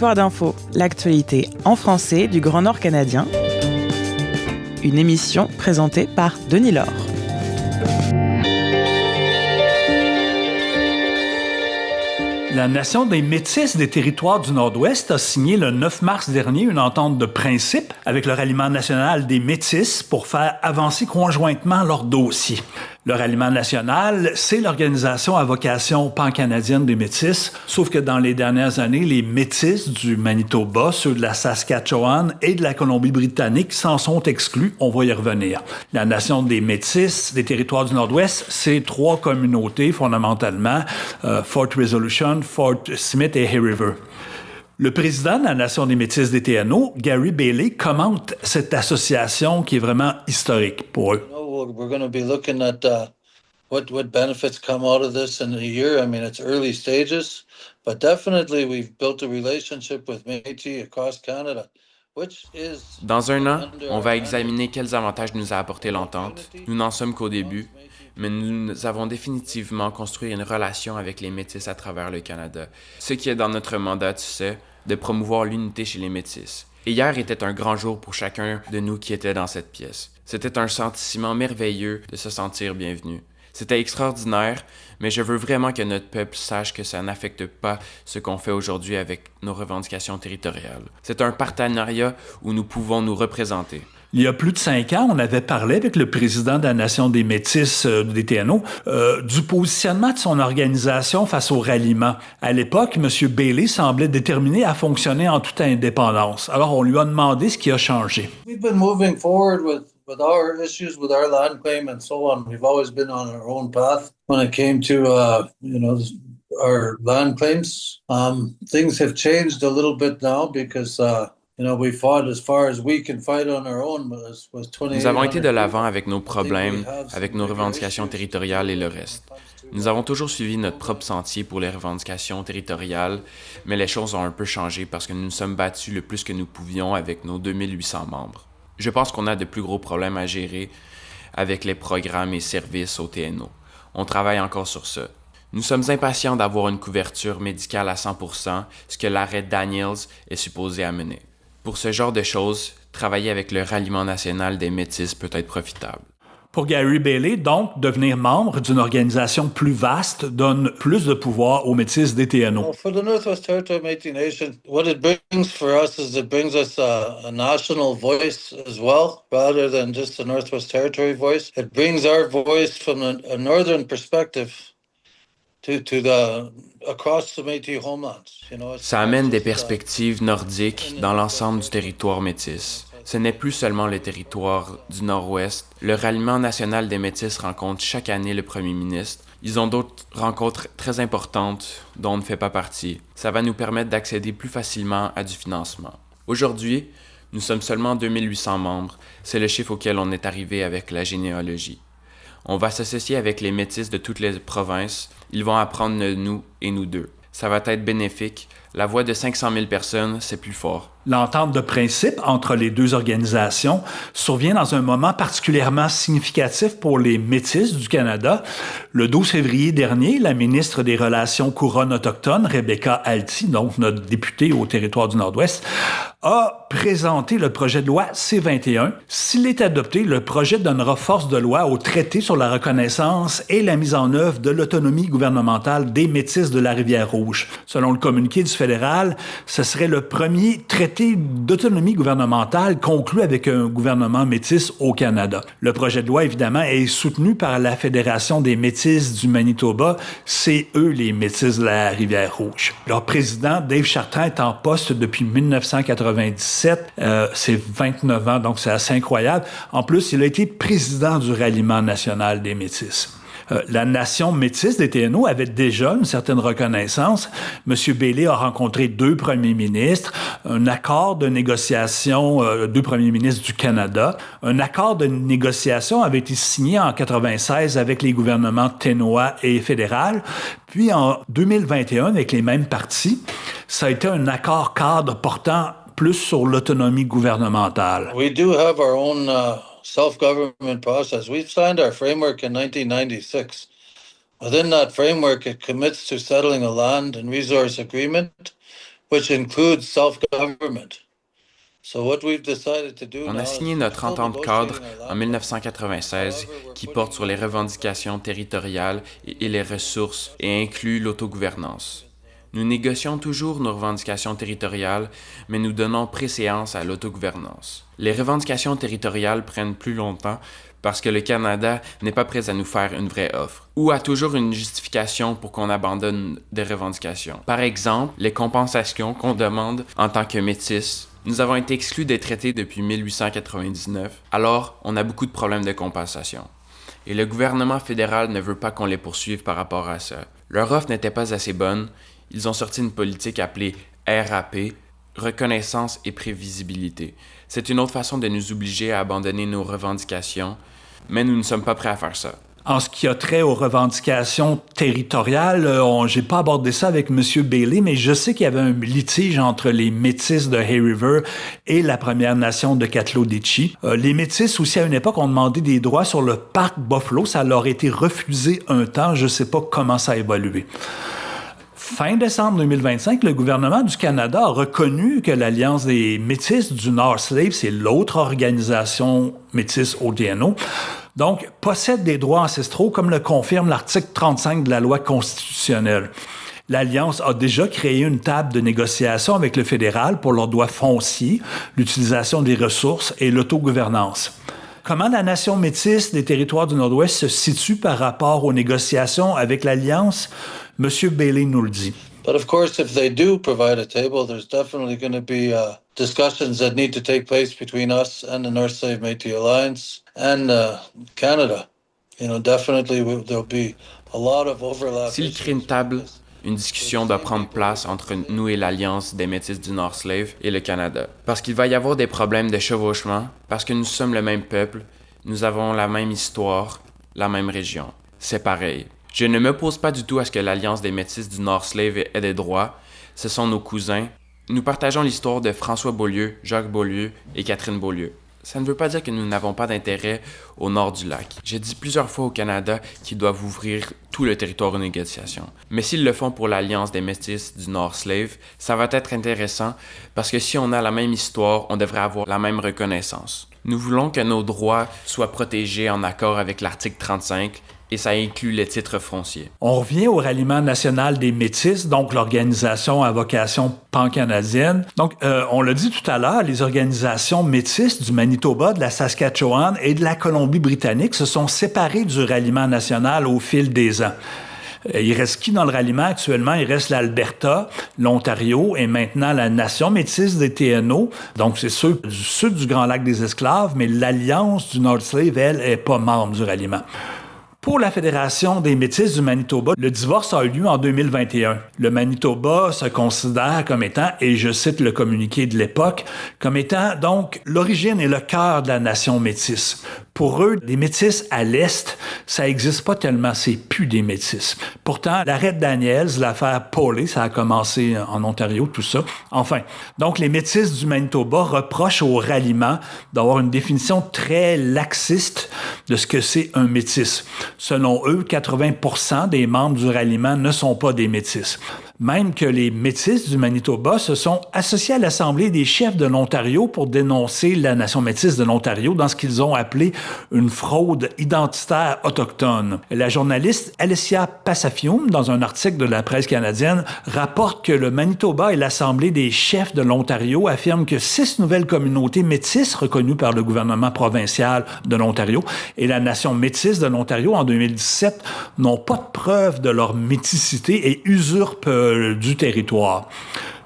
Territoire d'info, l'actualité en français du Grand Nord canadien. Une émission présentée par Denis Laure. La Nation des Métis des Territoires du Nord-Ouest a signé le 9 mars dernier une entente de principe avec le Ralliement national des Métis pour faire avancer conjointement leur dossier. Le Ralliement national, c'est l'organisation à vocation pan-canadienne des Métis, sauf que dans les dernières années, les Métis du Manitoba, ceux de la Saskatchewan et de la Colombie-Britannique s'en sont exclus. On va y revenir. La Nation des Métis des Territoires du Nord-Ouest, c'est trois communautés fondamentalement, Fort Resolution, Fort Smith et Hay River. Le président de la Nation des Métis des TNO, Gary Bailey, commente cette association qui est vraiment historique pour eux. We're going to be looking at what benefits come out of this in a year. I mean, it's early stages, but definitely we've built a relationship with Métis across Canada. Dans un an, on va examiner quels avantages nous a apporté l'entente. Nous n'en sommes qu'au début, mais nous avons définitivement construit une relation avec les Métis à travers le Canada. Ce qui est dans notre mandat, tu sais, de promouvoir l'unité chez les Métis. Et hier était un grand jour pour chacun de nous qui était dans cette pièce. C'était un sentiment merveilleux de se sentir bienvenu. C'était extraordinaire, mais je veux vraiment que notre peuple sache que ça n'affecte pas ce qu'on fait aujourd'hui avec nos revendications territoriales. C'est un partenariat où nous pouvons nous représenter. Il y a plus de 5 ans, on avait parlé avec le président de la Nation des Métis des TNO du positionnement de son organisation face au ralliement. À l'époque, M. Bailey semblait déterminé à fonctionner en toute indépendance. Alors, on lui a demandé ce qui a changé. We've been moving forward with our issues, with our land claim and so on. We've always been on our own path when it came to, our land claims. Things have changed a little bit now because, we fought as far as we can fight on our own. Nous avons été de l'avant avec nos problèmes, avec nos revendications territoriales et le reste. Nous avons toujours suivi notre propre sentier pour les revendications territoriales, mais les choses ont un peu changé parce que nous nous sommes battus le plus que nous pouvions avec nos 2800 membres. Je pense qu'on a de plus gros problèmes à gérer avec les programmes et services au TNO. On travaille encore sur ça. Nous sommes impatients d'avoir une couverture médicale à 100%, ce que l'arrêt Daniels est supposé amener. Pour ce genre de choses, travailler avec le Ralliement national des Métis peut être profitable. Pour Gary Bailey, donc, devenir membre d'une organisation plus vaste donne plus de pouvoir aux Métis des TNO. For the Northwest Territory Métis Nation, what it brings for us is it brings us a national voice as well, rather than just a Northwest Territory voice. It brings our voice from a northern perspective to across the Métis homelands. Ça amène des perspectives nordiques dans l'ensemble du territoire métis. Ce n'est plus seulement le territoire du Nord-Ouest. Le Ralliement national des Métis rencontre chaque année le premier ministre. Ils ont d'autres rencontres très importantes dont on ne fait pas partie. Ça va nous permettre d'accéder plus facilement à du financement. Aujourd'hui, nous sommes seulement 2800 membres. C'est le chiffre auquel on est arrivé avec la généalogie. On va s'associer avec les Métis de toutes les provinces. Ils vont apprendre de nous et nous d'eux. Ça va être bénéfique. La voix de 500 000 personnes, c'est plus fort. L'entente de principe entre les deux organisations survient dans un moment particulièrement significatif pour les Métis du Canada. Le 12 février dernier, la ministre des Relations couronnes autochtones, Rebecca Alty, donc notre députée au territoire du Nord-Ouest, a présenté le projet de loi C-21. S'il est adopté, le projet donnera force de loi au traité sur la reconnaissance et la mise en œuvre de l'autonomie gouvernementale des Métis de la Rivière-Rouge. Selon le communiqué du fédéral, ce serait le premier traité d'autonomie gouvernementale conclu avec un gouvernement métis au Canada. Le projet de loi, évidemment, est soutenu par la Fédération des Métis du Manitoba. C'est eux, les Métis de la Rivière-Rouge. Leur président, Dave Chartrand, est en poste depuis 1997. C'est 29 ans, donc c'est assez incroyable. En plus, il a été président du Ralliement national des Métis. La nation métisse des TNO avait déjà une certaine reconnaissance. M. Bailey a rencontré 2 premiers ministres, un accord de négociation, 2 premiers ministres du Canada. Un accord de négociation avait été signé en 1996 avec les gouvernements ténois et fédéral. Puis en 2021, avec les mêmes partis, ça a été un accord cadre portant plus sur l'autonomie gouvernementale. We do have our own self-government process. We signed our framework in 1996. Within that framework, it commits to settling a land and resource agreement which includes self-government. On a signé notre entente cadre en 1996 qui porte sur les revendications territoriales et les ressources et inclut l'autogouvernance. Nous négocions toujours nos revendications territoriales, mais nous donnons préséance à l'autogouvernance. Les revendications territoriales prennent plus longtemps parce que le Canada n'est pas prêt à nous faire une vraie offre, ou a toujours une justification pour qu'on abandonne des revendications. Par exemple, les compensations qu'on demande en tant que métis. Nous avons été exclus des traités depuis 1899, alors on a beaucoup de problèmes de compensation. Et le gouvernement fédéral ne veut pas qu'on les poursuive par rapport à ça. Leur offre n'était pas assez bonne, ils ont sorti une politique appelée RAP, reconnaissance et prévisibilité. C'est une autre façon de nous obliger à abandonner nos revendications, mais nous ne sommes pas prêts à faire ça. En ce qui a trait aux revendications territoriales, j'ai pas abordé ça avec M. Bailey, mais je sais qu'il y avait un litige entre les Métis de Hay River et la Première Nation de Katloditchi. Les Métis aussi, à une époque, ont demandé des droits sur le parc Buffalo. Ça leur a été refusé un temps. Je sais pas comment ça a évolué. Fin décembre 2025, le gouvernement du Canada a reconnu que l'Alliance des Métis du North Slave, c'est l'autre organisation métisse au DNO, donc possède des droits ancestraux comme le confirme l'article 35 de la loi constitutionnelle. L'Alliance a déjà créé une table de négociation avec le fédéral pour leurs droits fonciers, l'utilisation des ressources et l'autogouvernance. Comment la nation métisse des territoires du Nord-Ouest se situe par rapport aux négociations avec l'Alliance? M. Bailey nous le dit. But of course, if they do provide a table, there's definitely going to be discussions that need to take place between us and the North Slave Métis Alliance and Canada. Definitely there'll be a lot of overlap. S'il crée une table, une discussion doit prendre place entre nous et l'Alliance des Métis du North Slave et le Canada. Parce qu'il va y avoir des problèmes de chevauchement, parce que nous sommes le même peuple, nous avons la même histoire, la même région. C'est pareil. Je ne m'oppose pas du tout à ce que l'Alliance des Métis du North Slave ait des droits. Ce sont nos cousins. Nous partageons l'histoire de François Beaulieu, Jacques Beaulieu et Catherine Beaulieu. Ça ne veut pas dire que nous n'avons pas d'intérêt au nord du lac. J'ai dit plusieurs fois au Canada qu'ils doivent ouvrir tout le territoire aux négociations. Mais s'ils le font pour l'Alliance des Métis du North Slave, ça va être intéressant parce que si on a la même histoire, on devrait avoir la même reconnaissance. Nous voulons que nos droits soient protégés en accord avec l'article 35 et ça inclut les titres fonciers. On revient au ralliement national des Métis, donc l'organisation à vocation pan-canadienne. Donc, on l'a dit tout à l'heure, les organisations métisses du Manitoba, de la Saskatchewan et de la Colombie-Britannique se sont séparées du ralliement national au fil des ans. Il reste qui dans le ralliement actuellement? Il reste l'Alberta, l'Ontario et maintenant la Nation métisse des TNO. Donc, c'est ceux du sud du Grand Lac des Esclaves, mais l'Alliance du North Slave, elle, est pas membre du ralliement. Pour la Fédération des Métis du Manitoba, le divorce a eu lieu en 2021. Le Manitoba se considère comme étant, et je cite le communiqué de l'époque, comme étant donc l'origine et le cœur de la nation métisse. Pour eux, les Métis à l'Est, ça n'existe pas tellement, c'est plus des Métis. Pourtant, l'arrêt de Daniels, l'affaire Paulet, ça a commencé en Ontario, tout ça. Enfin, donc les Métis du Manitoba reprochent au ralliement d'avoir une définition très laxiste de ce que c'est un Métis. Selon eux, 80% des membres du ralliement ne sont pas des Métis. Même que les Métis du Manitoba se sont associés à l'Assemblée des chefs de l'Ontario pour dénoncer la nation métisse de l'Ontario dans ce qu'ils ont appelé une fraude identitaire autochtone. La journaliste Alessia Passafium, dans un article de la presse canadienne, rapporte que le Manitoba et l'Assemblée des chefs de l'Ontario affirment que 6 nouvelles communautés métisses reconnues par le gouvernement provincial de l'Ontario et la nation métisse de l'Ontario en 2017 n'ont pas de preuve de leur méticité et usurpent du territoire.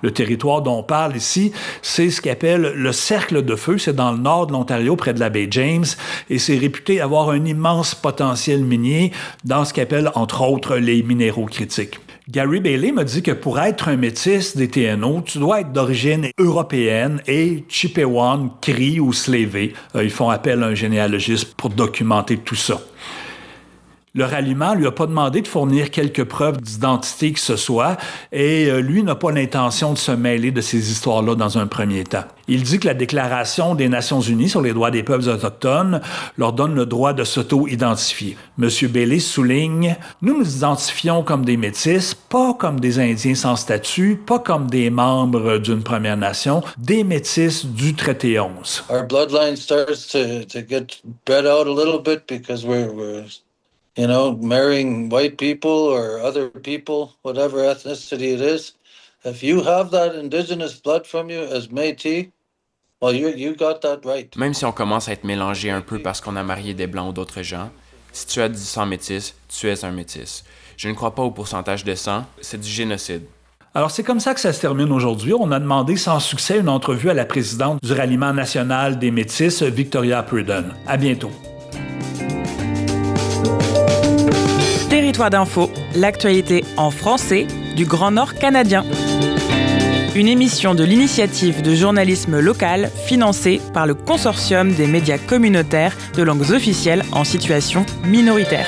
Le territoire dont on parle ici, c'est ce qu'appelle le Cercle de Feu. C'est dans le nord de l'Ontario, près de la baie James, et c'est réputé avoir un immense potentiel minier dans ce qu'appelle, entre autres, les minéraux critiques. Gary Bailey m'a dit que pour être un métis des TNO, tu dois être d'origine européenne et Chippewan, Cree ou Slavé. Ils font appel à un généalogiste pour documenter tout ça. Le ralliement lui a pas demandé de fournir quelques preuves d'identité que ce soit et lui n'a pas l'intention de se mêler de ces histoires-là dans un premier temps. Il dit que la Déclaration des Nations unies sur les droits des peuples autochtones leur donne le droit de s'auto-identifier. M. Bailey souligne « Nous nous identifions comme des Métis, pas comme des Indiens sans statut, pas comme des membres d'une Première Nation, des Métis du traité 11. » Our bloodline starts to get bred out a little bit because we're marrying white people or other people, whatever ethnicity it is. If you have that indigenous blood from you as Métis, well, you got that right. Même si on commence à être mélangé un peu parce qu'on a marié des Blancs ou d'autres gens, si tu as du sang métis, tu es un métis. Je ne crois pas au pourcentage de sang, c'est du génocide. Alors, c'est comme ça que ça se termine aujourd'hui. On a demandé sans succès une entrevue à la présidente du Ralliement national des Métis, Victoria Purdon. À bientôt. Territoire d'info, l'actualité en français du Grand Nord canadien. Une émission de l'initiative de journalisme local financée par le Consortium des médias communautaires de langues officielles en situation minoritaire.